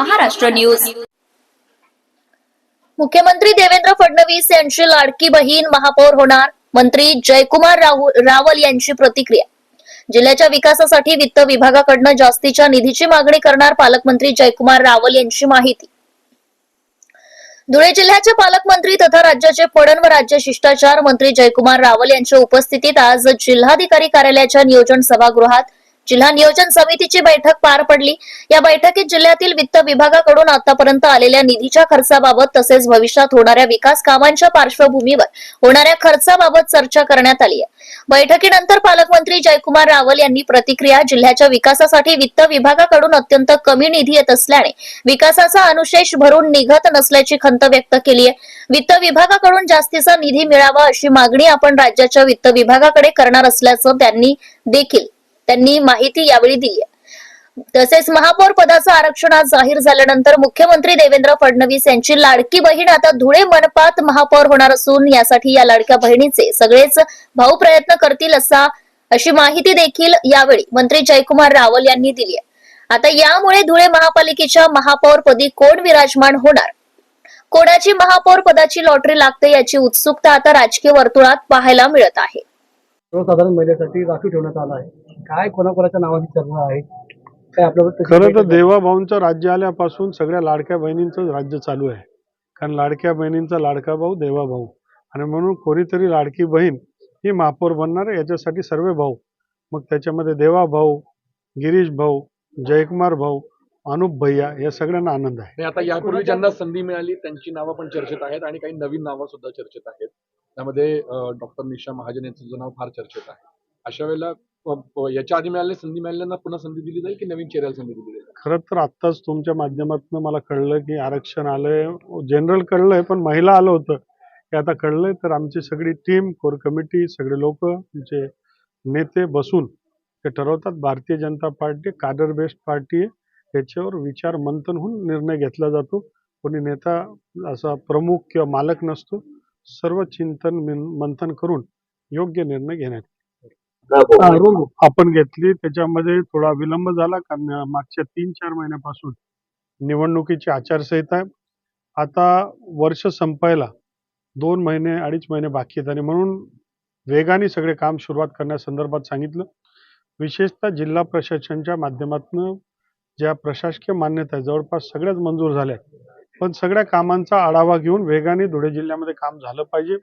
Maharashtra news. मुख्यमंत्री देवेंद्र फडणवीस यांची लाडकी बहीण महापौर होणार, मंत्री जयकुमार रावल यांची प्रतिक्रिया। जिल्ह्याच्या विकासासाठी वित्त विभागाकडून जास्तीच्या निधीची मागणी करणार पालकमंत्री जयकुमार रावल यांची माहिती। धुळे जिल्ह्याचे पालकमंत्री तथा राज्याचे पणन व राज्य शिष्टाचार मंत्री जयकुमार रावल यांच्या उपस्थितीत आज जिल्हाधिकारी कार्यालयाच्या नियोजन सभागृहात जिल्हा नियोजन समितीची बैठक पार पडली। या बैठकीत जिल्ह्यातील वित्त विभागाकडून आतापर्यंत आलेल्या निधीच्या खर्चाबाबत तसेच भविष्यात होणाऱ्या विकास कामांच्या पार्श्वभूमीवर होणाऱ्या खर्चाबाबत चर्चा करण्यात आली आहे। बैठकीनंतर पालकमंत्री जयकुमार रावल यांनी प्रतिक्रिया, जिल्ह्याच्या विकासासाठी वित्त विभागाकडून अत्यंत कमी निधी येत असल्याने विकासाचा अनुशेष भरून निघत नसल्याची खंत व्यक्त केली आहे। वित्त विभागाकडून जास्तीचा निधी मिळावा अशी मागणी आपण राज्याच्या वित्त विभागाकडे करणार असल्याचं त्यांनी माहिती यावेळी दिली आहे। तसेच महापौर पदाचं आरक्षण आज जाहीर झाल्यानंतर मुख्यमंत्री देवेंद्र फडणवीस यांची लाडकी बहीण आता धुळे मनपात महापौर होणार असून यासाठी या लाडक्या बहिणीचे सगळेच भाऊ प्रयत्न करतील अशी माहिती देखील यावेळी मंत्री जयकुमार रावल यांनी दिली आहे। आता यामुळे धुळे महापालिकेच्या महापौर पदी कोण विराजमान होणार, कोणाची महापौर पदाची लॉटरी लागते याची उत्सुकता आता राजकीय वर्तुळात पाहायला मिळत आहे। सर्वसाधारण महिलेसाठी राखीव ठेवण्यात आला आहे। काय कोणाकोणाच्या नावाची चर्चा आहे, काय आपल्याला खरं तर देवाभाऊंचं राज्य आल्यापासून सगळ्या लाडक्या बहिणींचं राज्य चालू आहे। कारण लाडक्या बहिणींचा लाडका भाऊ देवाभाऊ, आणि म्हणून कोणीतरी लाडकी बहीण ही महापौर बनणार आहे। याच्यासाठी सर्व भाऊ, मग त्याच्यामध्ये देवाभाऊ, गिरीश भाऊ, जयकुमार भाऊ, अनुप भैया या सगळ्यांना आनंद आहे। आता यापूर्वी ज्यांना संधी मिळाली त्यांची नावं पण चर्चेत आहेत आणि काही नवीन नावं सुद्धा चर्चेत आहेत। त्यामध्ये डॉक्टर निशा महाजन यांचं नाव फार चर्चेत आहे। अशा वेळेला याच्या आधी संधी मिळाल्यांना पुन्हा संधी दिली जाईल की नवीन चेहऱ्याला संधी दिली जाईल? खरं तर आत्ताच तुमच्या माध्यमातून मला कळलं की आरक्षण आलंय, जनरल कळलंय, पण महिला आलं होतं हे आता कळलंय। तर आमची सगळी टीम, कोर कमिटी, सगळे लोक, तुमचे नेते बसून ते ठरवतात। Bharatiya Janata party cadre based party आहे, त्याच्यावर विचार मंथन होऊन निर्णय घेतला जातो। कोणी नेता असा प्रमुख किंवा मालक नसतो, सर्व चिंतन मंथन करून योग्य निर्णय घेण्यात आपण घेतली। त्याच्यामध्ये थोडा विलंब झाला कारण मागच्या 3-4 महिन्यापासून निवडणुकीची आचारसंहिता आहे। आता वर्ष संपायला 2 महिने 2.5 महिने बाकी आहेत आणि म्हणून वेगाने सगळे काम सुरुवात करण्यासंदर्भात सांगितलं। विशेषतः जिल्हा प्रशासनाच्या माध्यमातून ज्या प्रशासकीय मान्यता जवळपास सगळ्याच मंजूर झाल्या, पण सगळ्या कामांचा आढावा घेऊन वेगाने धुळे जिल्ह्यामध्ये काम झालं पाहिजे।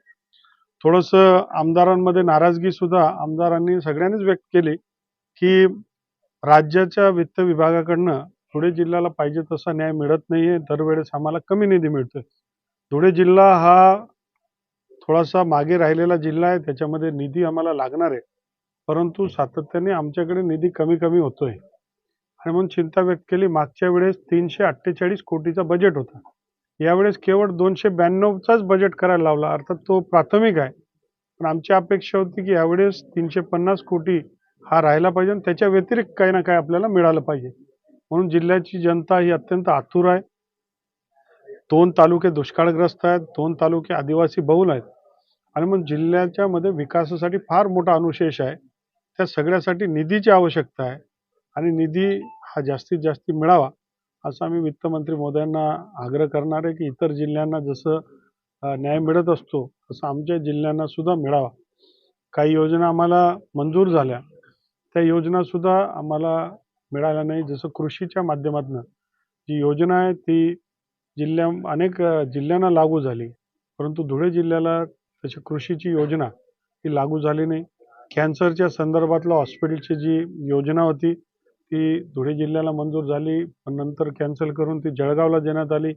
थोडंसं आमदारांमध्ये नाराजगी सुद्धा आमदारांनी सगळ्यांनीच व्यक्त केली की राज्याच्या वित्त विभागाकडनं धुळे जिल्ह्याला पाहिजे तसा न्याय मिळत नाहीये, दरवेळेस आम्हाला कमी निधी मिळतोय। धुळे जिल्हा हा थोडासा मागे राहिलेला जिल्हा आहे, त्याच्यामध्ये निधी आम्हाला लागणार आहे, परंतु सातत्याने आमच्याकडे निधी कमी होतोय आणि म्हणून चिंता व्यक्त केली। मागच्या वेळेस 348 कोटीचा बजेट होता, यावेळेस केवळ 292चाच बजेट करायला लावला, अर्थात तो प्राथमिक आहे। पण आमची अपेक्षा होती की यावेळेस 350 कोटी हा राहिला पाहिजे आणि त्याच्या व्यतिरिक्त काही ना काही आपल्याला मिळालं पाहिजे। म्हणून जिल्ह्याची जनता ही अत्यंत आतुर आहे। 2 तालुके दुष्काळग्रस्त आहेत, 2 तालुके आदिवासी बहुल आहेत आणि मग जिल्ह्याच्या मध्ये विकासासाठी फार मोठा अनुशेष आहे। त्या सगळ्यासाठी निधीची आवश्यकता आहे आणि निधी हा जास्तीत जास्त मिळावा असं आम्ही वित्तमंत्री महोदयांना आग्रह करणार आहे की इतर जिल्ह्यांना जसं न्याय मिळत असतो तसं आमच्या जिल्ह्यांना सुद्धा मिळावा। काही योजना आम्हाला मंजूर झाल्या, त्या योजना सुद्धा आम्हाला मिळाल्या नाही। जसं कृषीच्या माध्यमातून जी योजना आहे ती अनेक जिल्ह्यांना लागू झाली, परंतु धुळे जिल्ह्याला तशी कृषीची योजना ही लागू झाली नाही। कॅन्सरच्या संदर्भातला हॉस्पिटलची जी योजना होती ती धुळे जिल्ह्याला मंजूर झाली, पण नंतर कॅन्सल करून ती जळगावला देण्यात आली।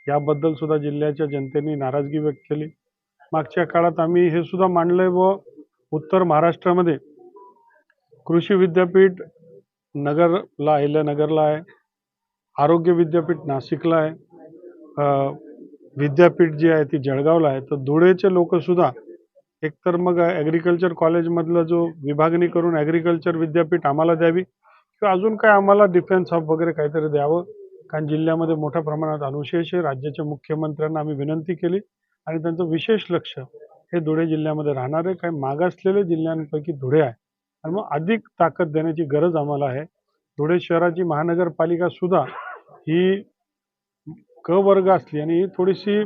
याबद्दल सुद्धा जिल्ह्याच्या जनतेने नाराजगी व्यक्त केली। मागच्या काळात आम्ही हे सुद्धा मांडलंय व उत्तर महाराष्ट्रामध्ये कृषी विद्यापीठ नगरला, अहिल्यानगरला आहे, आरोग्य विद्यापीठ नाशिकला आहे, विद्यापीठ जी आहे ती जळगावला आहे। तर धुळेचे लोक सुद्धा एकतर मग ॲग्रिकल्चर कॉलेजमधलं जो विभागणी करून ॲग्रिकल्चर विद्यापीठ आम्हाला द्यावी किंवा अजून काय आम्हाला डिफेन्स हब वगैरे काहीतरी द्यावं, कारण जिल्ह्यामध्ये मोठ्या प्रमाणात अनुशेष आहे। राज्याच्या मुख्यमंत्र्यांना आम्ही विनंती केली आणि त्यांचं विशेष लक्ष हे धुळे जिल्ह्यामध्ये राहणार आहे। काही मागासलेल्या जिल्ह्यांपैकी धुळे आहे आणि मग अधिक ताकद देण्याची गरज आम्हाला आहे। धुळे शहराची महानगरपालिका सुद्धा ही क वर्ग असली आणि थोडीशी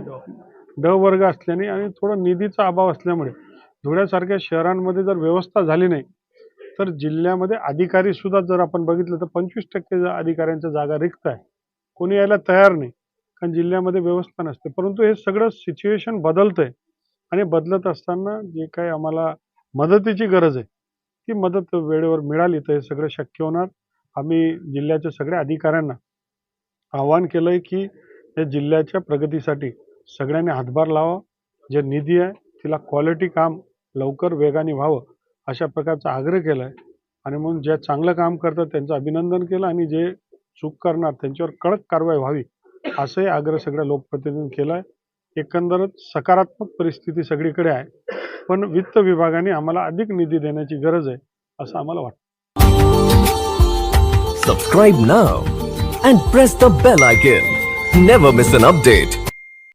ड वर्ग असल्याने आणि थोडा निधीचा अभाव असल्यामुळे धुळ्यासारख्या शहरांमध्ये जर व्यवस्था झाली नाही तर जिल्ह्यामध्ये अधिकारी सुद्धा जर आपण बघितलं तर 25% अधिकाऱ्यांच्या जागा रिक्त आहे. कोणी यायला तयार नाही कारण जिल्ह्यामध्ये व्यवस्था नसते. परंतु हे सगळं सिच्युएशन बदलतंय आणि बदलत असताना जे काही आम्हाला मदतीची गरज आहे ती मदत वेळेवर मिळाली तर हे सगळं शक्य होणार. आम्ही जिल्ह्याच्या सगळ्या अधिकाऱ्यांना आवाहन केलंय की या जिल्ह्याच्या प्रगतीसाठी सगळ्यांनी हातभार लावा. जे निधी आहे तिला क्वालिटी काम लवकर वेगाने व्हावं अशा प्रकारचा आग्रह केलाय आणि म्हणून जे चांगलं काम करतात त्यांचं अभिनंदन केलं आणि जे चूक करणार त्यांच्यावर कडक कारवाई व्हावी असंही आग्रह सगळ्या लोकप्रतिनिधींनी केलाय. एकंदरच सकारात्मक परिस्थिती सगळीकडे आहे पण वित्त विभागाने आम्हाला अधिक निधी देण्याची गरज आहे असं आम्हाला वाटतं. Subscribe now and press the bell icon. Never miss an update.